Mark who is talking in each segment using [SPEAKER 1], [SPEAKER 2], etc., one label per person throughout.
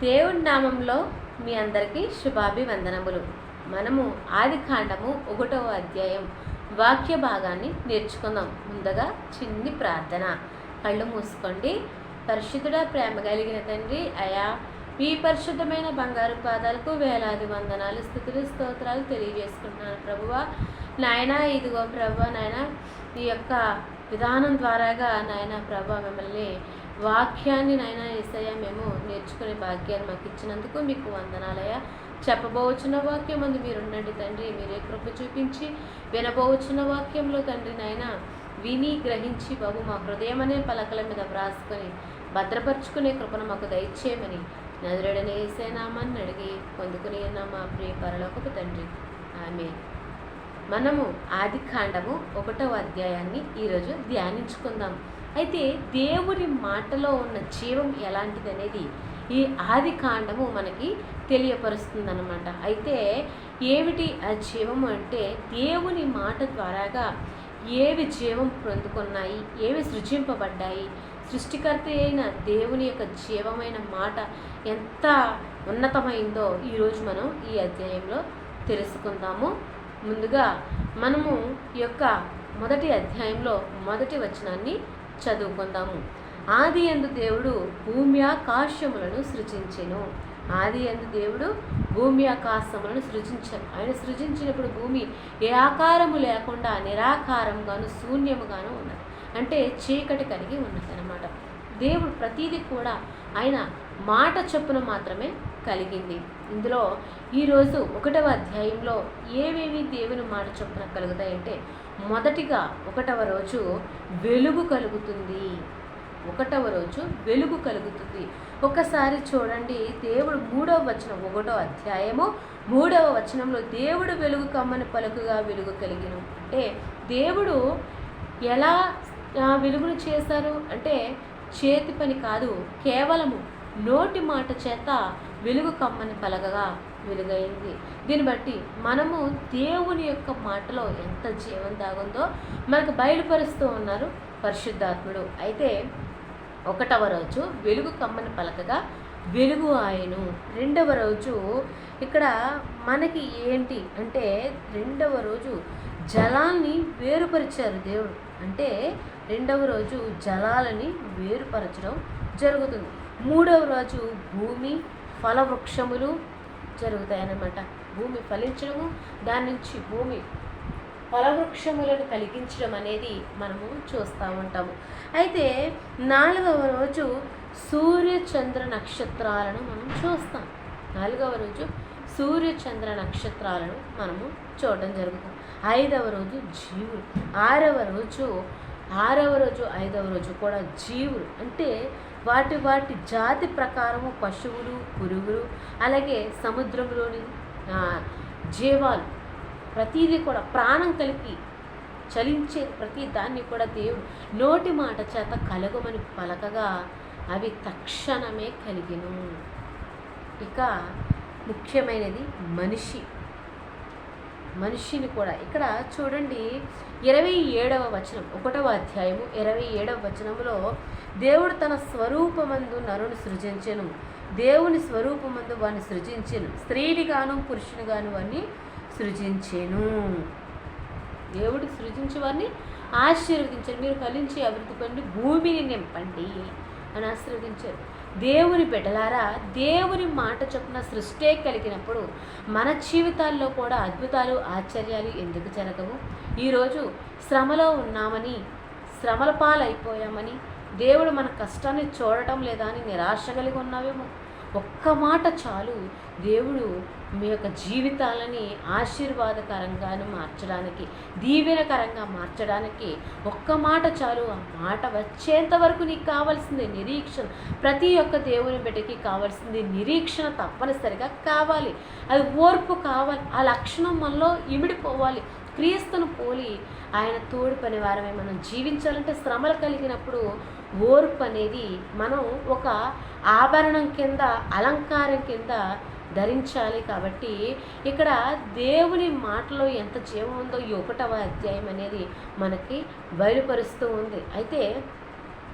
[SPEAKER 1] దేవుడి నామంలో మీ అందరికీ శుభాభివందనములు. మనము ఆదికాండము 1వ అధ్యాయం వాక్య భాగాన్ని నేర్చుకుందాం. ముందుగా చిన్ని ప్రార్థన. కళ్ళు మూసుకోండి. పరిశుద్ధుడా, ప్రేమ కలిగిన తండ్రి, అయా మీ పరిశుద్ధమైన బంగారు పాదాలకు వేలాది వందనాలు, స్తుతులు, స్తోత్రాలు తెలియజేసుకుంటున్నాను ప్రభువా. నాయన, ఇదిగో ప్రభువా, నాయన ఈ యొక్క విధానం ద్వారాగా నాయన ప్రభువా మిమ్మల్ని వాక్యాన్ని నాయన యేసయ్య మేము నేర్చుకునే భాగ్యాన్ని మాకు ఇచ్చినందుకు మీకు వందనాలయ్యా. చెప్పబోచున్న వాక్యం ముందు మీరుండండి తండ్రి. మీరే కృప చూపించి వినబోచున్న వాక్యంలో తండ్రి నాయన విని గ్రహించి బాబు మా హృదయం అనే పలకల మీద వ్రాసుకొని భద్రపరుచుకునే కృపను మాకు దయచేయమని నజరేయుడైన యేసయ్య నామాన్ని అడిగి పొందుకుని మా ప్రియ పరలోకపు తండ్రి, ఆమేన్. మనము ఆదికాండము 1వ అధ్యాయాన్ని ఈరోజు ధ్యానించుకుందాం. అయితే దేవుని మాటలో ఉన్న జీవం ఎలాంటిది అనేది ఈ ఆదికాండము మనకి తెలియపరుస్తుందన్నమాట. అయితే ఏమిటి ఆ జీవము అంటే, దేవుని మాట ద్వారాగా ఏవి జీవం పొందుకున్నాయి, ఏవి సృజింపబడ్డాయి, సృష్టికర్త అయిన దేవుని యొక్క జీవమైన మాట ఎంత ఉన్నతమైందో ఈరోజు మనం ఈ అధ్యాయంలో తెలుసుకుందాము. ముందుగా మనము ఈ యొక్క మొదటి అధ్యాయంలో మొదటి వచనాన్ని చదువుకుందాము. ఆది యందు దేవుడు భూమి ఆకాశములను సృజించెను. ఆది యందు దేవుడు భూమి ఆకాశములను సృజించారు. ఆయన సృజించినప్పుడు భూమి ఏ ఆకారము లేకుండా నిరాకారంగాను శూన్యముగాను ఉన్నది, అంటే చీకటి కలిగి ఉన్నది అన్నమాట. దేవుడు ప్రతీది కూడా ఆయన మాట చొప్పున మాత్రమే కలిగింది. ఇందులో ఈరోజు 1వ అధ్యాయంలో ఏవేవి దేవుని మాట చొప్పున కలుగుతాయంటే, మొదటిగా 1వ రోజు వెలుగు కలుగుతుంది. 1వ రోజు వెలుగు కలుగుతుంది. ఒకసారి చూడండి, దేవుడు 3వ వచనం, 1వ అధ్యాయము 3వ వచనంలో దేవుడు వెలుగు కమ్మని పలుకుగా వెలుగు కలిగిన. అంటే దేవుడు ఎలా వెలుగును చేశారు అంటే చేతి పని కాదు, కేవలము నోటి మాట చేత వెలుగు కమ్మని పలకగా వెలుగైంది. దీన్ని బట్టి మనము దేవుని యొక్క మాటలో ఎంత జీవం దాగుందో మనకు బయలుపరుస్తూ ఉన్నారు పరిశుద్ధాత్ముడు. అయితే 1వ రోజు వెలుగు కమ్మని పలకగా వెలుగు ఆయను. 2వ రోజు ఇక్కడ మనకి ఏంటి అంటే, 2వ రోజు జలాల్ని వేరుపరిచారు దేవుడు. అంటే 2వ రోజు జలాలని వేరుపరచడం జరుగుతుంది. 3వ రోజు భూమి ఫలవృక్షములు జరుగుతాయన్నమాట. భూమి ఫలించడము, దాని నుంచి భూమి ఫలవృక్షములను కలిగించడం అనేది మనము చూస్తూ ఉంటాము. అయితే 4వ రోజు సూర్య చంద్ర నక్షత్రాలను మనం చూస్తాం. 4వ రోజు సూర్య చంద్ర నక్షత్రాలను మనము చూడడం జరుగుతుంది. 5వ రోజు జీవులు. 6వ రోజు 5వ రోజు కూడా జీవులు, అంటే వాటి జాతి ప్రకారము పశువులు, పురుగులు, అలాగే సముద్రంలోని జీవాలు, ప్రతిదీ కూడా ప్రాణం కలిగి చలించే ప్రతి దాన్ని కూడా దేవుడు నోటి మాట చేత కలగమని పలకగా అవి తక్షణమే కలిగిను. ఇక ముఖ్యమైనది మనిషిని కూడా ఇక్కడ చూడండి. 27వ వచనం, 1వ అధ్యాయము 27వ వచనంలో దేవుడు తన స్వరూపమందు నరుని సృజించెను. దేవుని స్వరూపమందు వాడిని సృజించెను, స్త్రీనిగాను పురుషునిగాను వాడిని సృజించెను. దేవుడు సృజించి వారిని ఆశీర్వదించారు. మీరు ఫలించి అభివృద్ధి పొంది భూమిని నింపండి అని ఆశీర్వదించారు. దేవుని బిడ్డలారా, దేవుని మాట చొప్పున సృష్టి కలిగినప్పుడు మన జీవితాల్లో కూడా అద్భుతాలు, ఆశ్చర్యాలు ఎందుకు జరగవు? ఈరోజు శ్రమలో ఉన్నామని, శ్రమల పాలైపోయామని, దేవుడు మన కష్టాన్ని చూడటం లేదా అని నిరాశ కలిగి ఉన్నావేమో. ఒక్క మాట చాలు దేవుడు మీ యొక్క జీవితాలని ఆశీర్వాదకరంగాను మార్చడానికి, దీవెనకరంగా మార్చడానికి ఒక్క మాట చాలు. ఆ మాట వచ్చేంత వరకు నీకు కావాల్సింది నిరీక్షణ. ప్రతి ఒక్క దేవుని బిడ్డకి కావాల్సింది నిరీక్షణ తప్పనిసరిగా కావాలి. అది ఓర్పు కావాలి. ఆ లక్షణం మనలో ఇమిడిపోవాలి. క్రీస్తును పోలి ఆయన తోడు పనివారమే మనం జీవించాలంటే శ్రమలు కలిగినప్పుడు ఓర్పు అనేది మనం ఒక ఆభరణం కింద, అలంకారం కింద ధరించాలి. కాబట్టి ఇక్కడ దేవుని మాటలో ఎంత జీవం ఉందో ఈ 1వ అధ్యాయం అనేది మనకి బయలుపరుస్తూ ఉంది. అయితే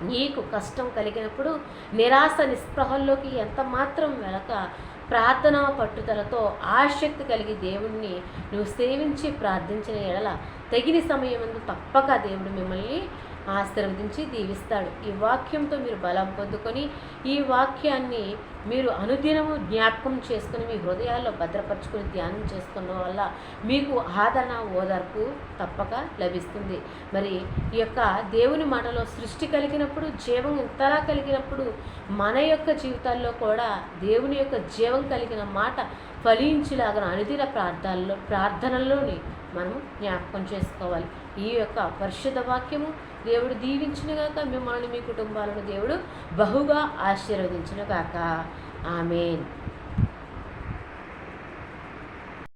[SPEAKER 1] నీకు కష్టం కలిగినప్పుడు నిరాశ నిస్పృహల్లోకి ఎంత మాత్రం వెళక ప్రార్థనా పట్టుదలతో ఆసక్తి కలిగి దేవుణ్ణి నువ్వు సేవించి ప్రార్థించిన ఎడల తగిన సమయమందు తప్పక దేవుడు మిమ్మల్ని ఆశీర్వదించి దీవిస్తాడు. ఈ వాక్యంతో మీరు బలం పొందుకొని ఈ వాక్యాన్ని మీరు అనుదినము జ్ఞాపకం చేసుకుని మీ హృదయాల్లో భద్రపరుచుకొని ధ్యానం చేసుకున్న వల్ల మీకు ఆదరణ ఓదార్పు తప్పక లభిస్తుంది. మరి ఈ యొక్క దేవుని మాటలో సృష్టి కలిగినప్పుడు, జీవం ఇంతలా కలిగినప్పుడు మన యొక్క జీవితాల్లో కూడా దేవుని యొక్క జీవం కలిగిన మాట ఫలించేలాగా అనుదిన ప్రార్థనల్లోని మనము జ్ఞాపకం చేసుకోవాలి. ఈ యొక్క పరిశుద్ధ వాక్యము దేవుడు దీవించునుగాక. మిమ్మల్ని మీ కుటుంబాలను దేవుడు బహుగా ఆశీర్వదించునుగాక. ఆమేన్.